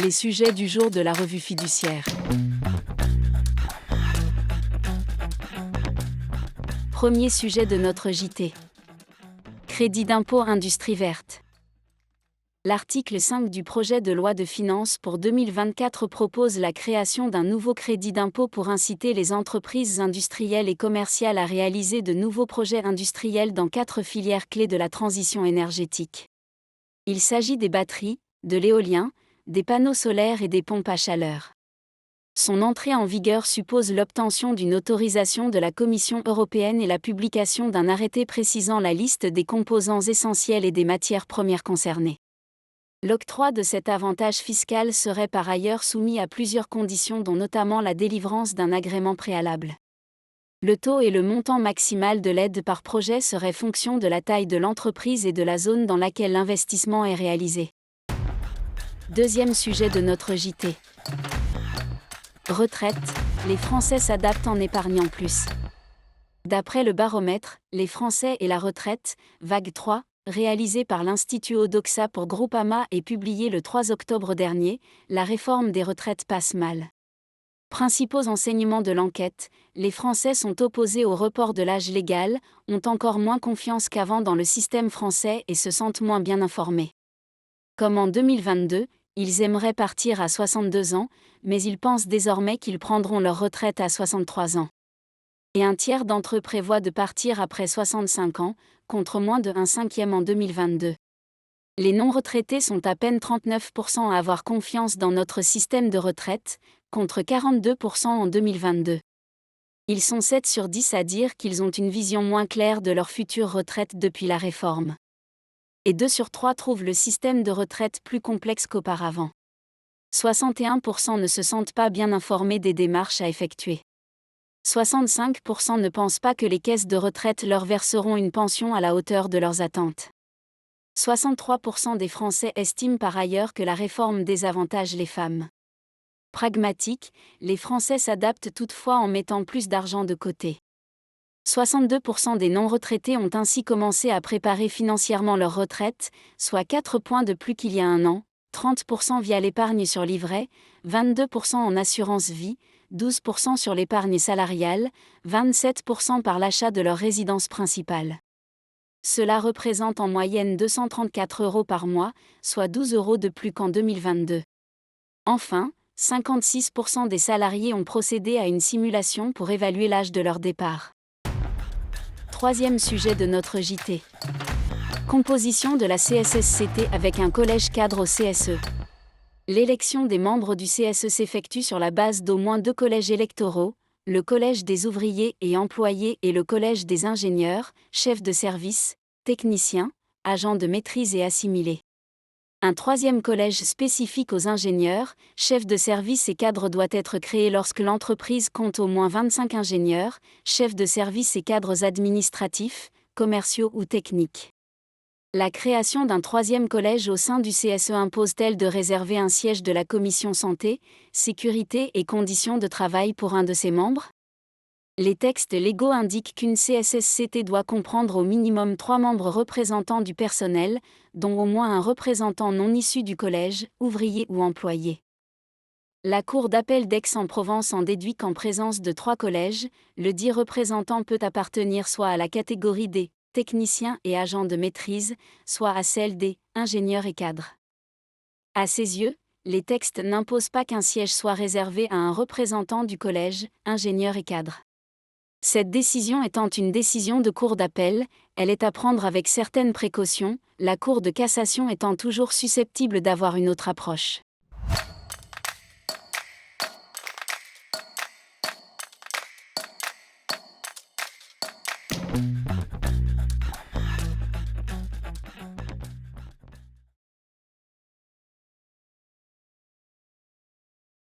Les sujets du jour de la revue fiduciaire. Premier sujet de notre JT. Crédit d'impôt industrie verte. L'article 5 du projet de loi de finances pour 2024 propose la création d'un nouveau crédit d'impôt pour inciter les entreprises industrielles et commerciales à réaliser de nouveaux projets industriels dans 4 filières clés de la transition énergétique. Il s'agit des batteries, de l'éolien, des panneaux solaires et des pompes à chaleur. Son entrée en vigueur suppose l'obtention d'une autorisation de la Commission européenne et la publication d'un arrêté précisant la liste des composants essentiels et des matières premières concernées. L'octroi de cet avantage fiscal serait par ailleurs soumis à plusieurs conditions dont notamment la délivrance d'un agrément préalable. Le taux et le montant maximal de l'aide par projet seraient fonction de la taille de l'entreprise et de la zone dans laquelle l'investissement est réalisé. Deuxième sujet de notre JT. Retraite, les Français s'adaptent en épargnant plus. D'après le baromètre « Les Français et la retraite, vague 3 », réalisé par l'Institut Odoxa pour Groupama et publié le 3 octobre dernier, la réforme des retraites passe mal. Principaux enseignements de l'enquête, les Français sont opposés au report de l'âge légal, ont encore moins confiance qu'avant dans le système français et se sentent moins bien informés. Comme en 2022, ils aimeraient partir à 62 ans, mais ils pensent désormais qu'ils prendront leur retraite à 63 ans. Et un tiers d'entre eux prévoit de partir après 65 ans, contre moins de 1/5 en 2022. Les non-retraités sont à peine 39% à avoir confiance dans notre système de retraite, contre 42% en 2022. Ils sont 7 sur 10 à dire qu'ils ont une vision moins claire de leur future retraite depuis la réforme. Et 2 sur 3 trouvent le système de retraite plus complexe qu'auparavant. 61% ne se sentent pas bien informés des démarches à effectuer. 65% ne pensent pas que les caisses de retraite leur verseront une pension à la hauteur de leurs attentes. 63% des Français estiment par ailleurs que la réforme désavantage les femmes. Pragmatiques, les Français s'adaptent toutefois en mettant plus d'argent de côté. 62% des non-retraités ont ainsi commencé à préparer financièrement leur retraite, soit 4 points de plus qu'il y a un an, 30% via l'épargne sur livret, 22% en assurance vie, 12% sur l'épargne salariale, 27% par l'achat de leur résidence principale. Cela représente en moyenne 234 € par mois, soit 12 € de plus qu'en 2022. Enfin, 56% des salariés ont procédé à une simulation pour évaluer l'âge de leur départ. Troisième sujet de notre JT. Composition de la CSSCT avec un collège cadre au CSE. L'élection des membres du CSE s'effectue sur la base d'au moins 2 collèges électoraux, le collège des ouvriers et employés et le collège des ingénieurs, chefs de service, techniciens, agents de maîtrise et assimilés. Un 3e collège spécifique aux ingénieurs, chefs de service et cadres doit être créé lorsque l'entreprise compte au moins 25 ingénieurs, chefs de service et cadres administratifs, commerciaux ou techniques. La création d'un 3e collège au sein du CSE impose-t-elle de réserver un siège de la commission santé, sécurité et conditions de travail pour un de ses membres ? Les textes légaux indiquent qu'une CSSCT doit comprendre au minimum 3 membres représentants du personnel, dont au moins un représentant non issu du collège, ouvrier ou employé. La Cour d'appel d'Aix-en-Provence en déduit qu'en présence de 3 collèges, le dit représentant peut appartenir soit à la catégorie des techniciens et agents de maîtrise, soit à celle des ingénieurs et cadres. À ses yeux, les textes n'imposent pas qu'un siège soit réservé à un représentant du collège, ingénieur et cadre. Cette décision étant une décision de cour d'appel, elle est à prendre avec certaines précautions, la Cour de cassation étant toujours susceptible d'avoir une autre approche.